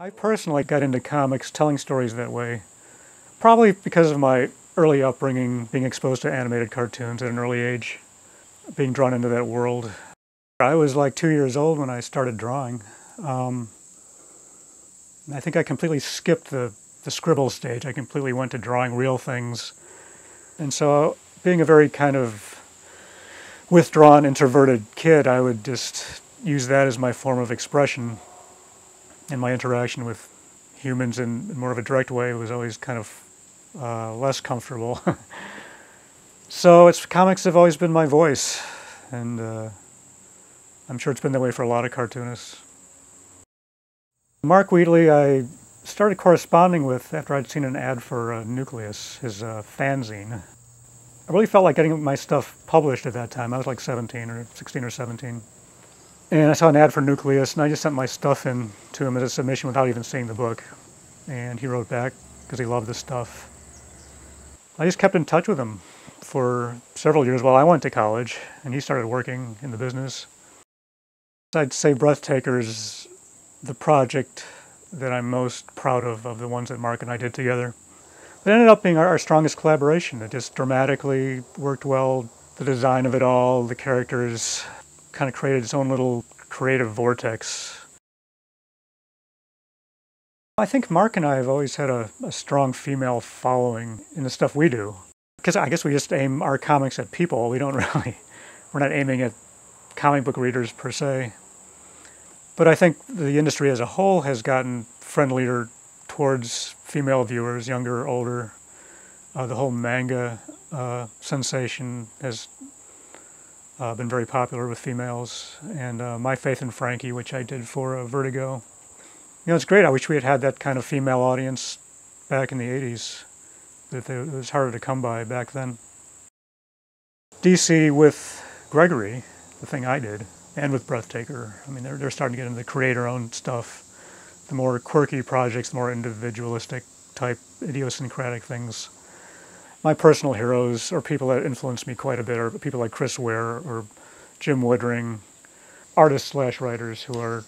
I personally got into comics, telling stories that way, probably because of my early upbringing, being exposed to animated cartoons at an early age, being drawn into that world. I was like 2 years old when I started drawing. I think I completely skipped the scribble stage. I completely went to drawing real things. And so, being a very kind of withdrawn, introverted kid, I would just use that as my form of expression. And my interaction with humans in more of a direct way was always kind of less comfortable. So comics have always been my voice, and I'm sure it's been that way for a lot of cartoonists. Mark Wheatley, I started corresponding with after I'd seen an ad for Nucleus, his fanzine. I really felt like getting my stuff published at that time. I was like 17 or 16 or 17. And I saw an ad for Nucleus, and I just sent my stuff in to him as a submission without even seeing the book. And he wrote back because he loved the stuff. I just kept in touch with him for several years while I went to college, and he started working in the business. I'd say Breathtaker is the project that I'm most proud of the ones that Mark and I did together. It ended up being our strongest collaboration. It just dramatically worked well. The design of it all, the characters, kind of created its own little creative vortex. I think Mark and I have always had a strong female following in the stuff we do. Because I guess we just aim our comics at people. We're not aiming at comic book readers per se. But I think the industry as a whole has gotten friendlier towards female viewers, younger, older. The whole manga sensation has been very popular with females. And My Faith in Frankie, which I did for Vertigo. You know, it's great. I wish we had had that kind of female audience back in the 80s. It was harder to come by back then. DC with Gregory, the thing I did, and with Breathtaker. I mean, they're starting to get into the creator-owned stuff. The more quirky projects, the more individualistic type, idiosyncratic things. My personal heroes are people that influenced me quite a bit, are people like Chris Ware or Jim Woodring, artists/writers who are,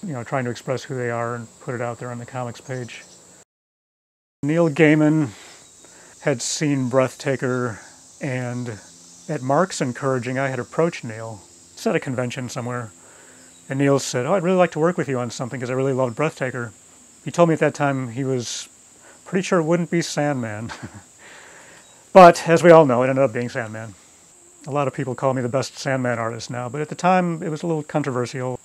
you know, trying to express who they are and put it out there on the comics page. Neil Gaiman had seen Breathtaker, and at Mark's encouraging, I had approached Neil. It's at a convention somewhere. And Neil said, "Oh, I'd really like to work with you on something because I really loved Breathtaker." He told me at that time he was pretty sure it wouldn't be Sandman. But, as we all know, it ended up being Sandman. A lot of people call me the best Sandman artist now, but at the time it was a little controversial.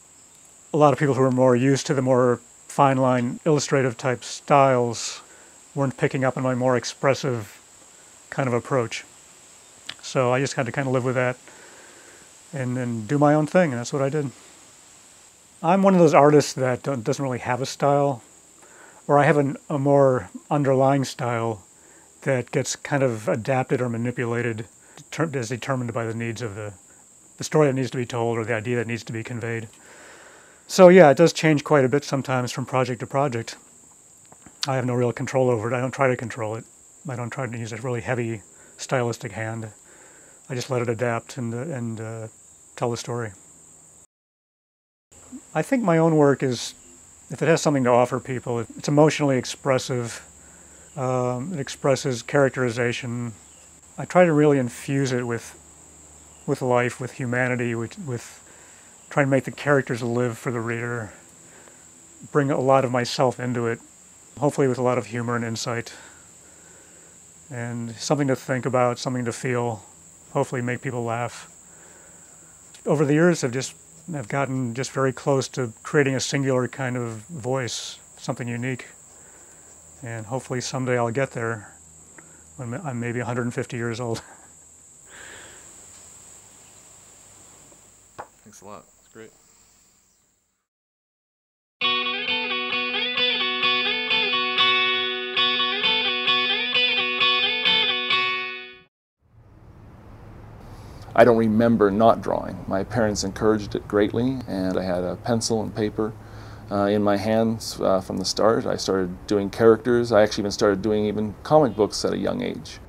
A lot of people who were more used to the more fine-line, illustrative type styles weren't picking up on my more expressive kind of approach. So I just had to kind of live with that and then do my own thing, and that's what I did. I'm one of those artists that doesn't really have a style, or I have a more underlying style that gets kind of adapted or manipulated as determined by the needs of the story that needs to be told or the idea that needs to be conveyed. So yeah, it does change quite a bit sometimes from project to project. I have no real control over it. I don't try to control it. I don't try to use a really heavy stylistic hand. I just let it adapt and tell the story. I think my own work is, if it has something to offer people, it's emotionally expressive. It expresses characterization. I try to really infuse it with life, with humanity, with trying to make the characters live for the reader. Bring a lot of myself into it, hopefully with a lot of humor and insight. And something to think about, something to feel, hopefully make people laugh. Over the years, I've gotten just very close to creating a singular kind of voice, something unique. And hopefully someday I'll get there when I'm maybe 150 years old. Thanks a lot. It's great. I don't remember not drawing. My parents encouraged it greatly, and I had a pencil and paper in my hands from the start. I started doing characters. I actually even started doing even comic books at a young age.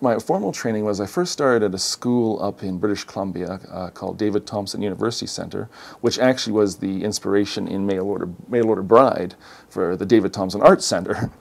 My formal training was I first started at a school up in British Columbia called David Thompson University Center, which actually was the inspiration in Mail Order Bride for the David Thompson Arts Center.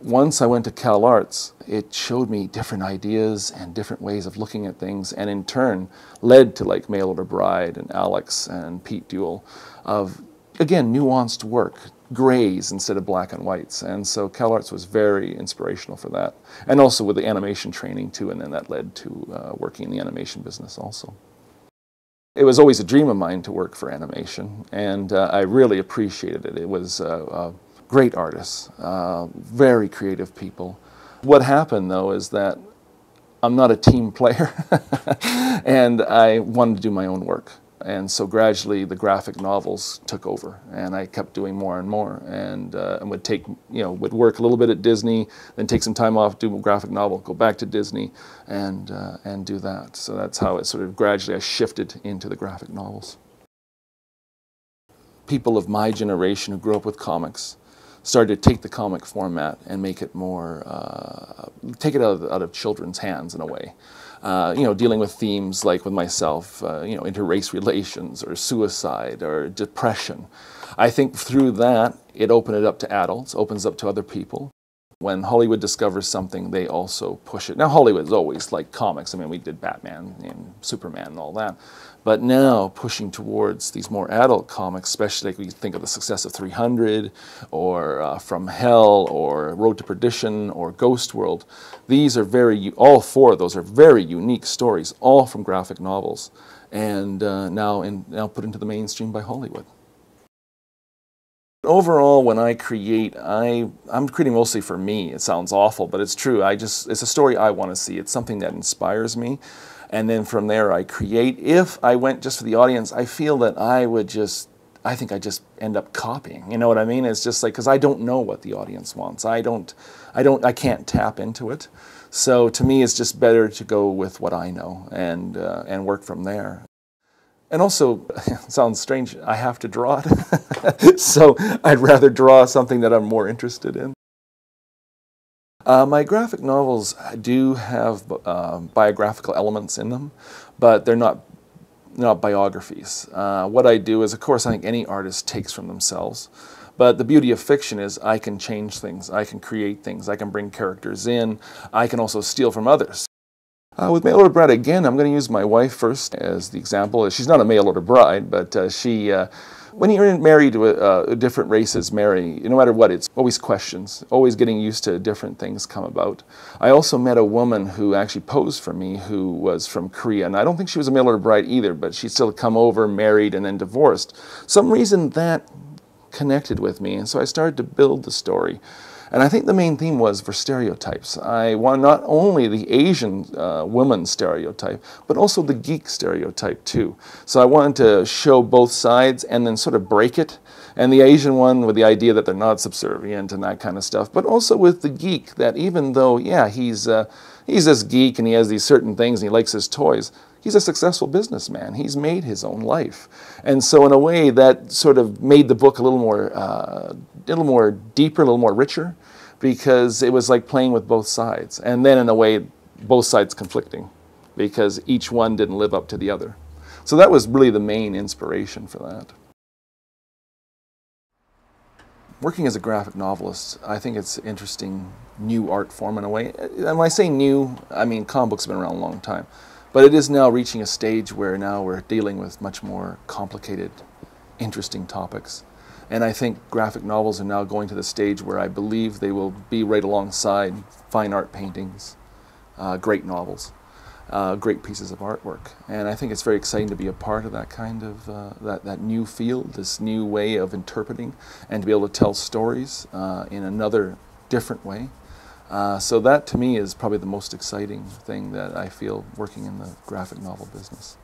Once I went to Cal Arts, it showed me different ideas and different ways of looking at things, and in turn led to like Mail Order Bride and Alex and Pete Duell of, again, nuanced work, grays instead of black and whites. And so Cal Arts was very inspirational for that. And also with the animation training too, and then that led to working in the animation business also. It was always a dream of mine to work for animation, and I really appreciated it. It was great artists, very creative people. What happened though is that I'm not a team player, and I wanted to do my own work. And so gradually the graphic novels took over, and I kept doing more and more, and would take, would work a little bit at Disney, then take some time off, do a graphic novel, go back to Disney, and do that. So that's how it sort of gradually I shifted into the graphic novels. People of my generation who grew up with comics started to take the comic format and make it more, take it out of children's hands in a way. Dealing with themes like with myself, interrace relations or suicide or depression. I think through that, it opened it up to adults, opens up to other people. When Hollywood discovers something, they also push it. Now, Hollywood's always like comics. I mean, we did Batman and Superman and all that. But now, pushing towards these more adult comics, especially like we think of the success of 300, or From Hell, or Road to Perdition, or Ghost World. These are all four of those are very unique stories, all from graphic novels, and now put into the mainstream by Hollywood. Overall, when I create, I'm creating mostly for me. It sounds awful, but it's true. It's a story I want to see. It's something that inspires me. And then from there I create. If I went just for the audience, I feel that I think I just end up copying. You know what I mean? It's just like, because I don't know what the audience wants. I can't tap into it. So to me, it's just better to go with what I know and work from there. And also, it sounds strange, I have to draw it. So I'd rather draw something that I'm more interested in. My graphic novels do have biographical elements in them, but they're not biographies. What I do is, of course, I think any artist takes from themselves. But the beauty of fiction is I can change things, I can create things, I can bring characters in, I can also steal from others. With Mail Order Bride, again, I'm going to use my wife first as the example. She's not a mail order bride, but when you're married to different races, no matter what, it's always questions, always getting used to different things come about. I also met a woman who actually posed for me who was from Korea, and I don't think she was a mail order bride either, but she still come over, married, and then divorced. Some reason that connected with me, and so I started to build the story. And I think the main theme was for stereotypes. I want not only the Asian woman stereotype, but also the geek stereotype too. So I wanted to show both sides and then sort of break it. And the Asian one with the idea that they're not subservient and that kind of stuff, but also with the geek that even though, yeah, he's this geek and he has these certain things and he likes his toys, he's a successful businessman. He's made his own life. And so in a way that sort of made the book a little more deeper, a little more richer, because it was like playing with both sides. And then in a way, both sides conflicting, because each one didn't live up to the other. So that was really the main inspiration for that. Working as a graphic novelist, I think it's an interesting new art form in a way. And when I say new, I mean comic books have been around a long time. But it is now reaching a stage where now we're dealing with much more complicated, interesting topics. And I think graphic novels are now going to the stage where I believe they will be right alongside fine art paintings, great novels, great pieces of artwork. And I think it's very exciting to be a part of that kind of, that new field, this new way of interpreting, and to be able to tell stories in another different way. So that to me is probably the most exciting thing that I feel working in the graphic novel business.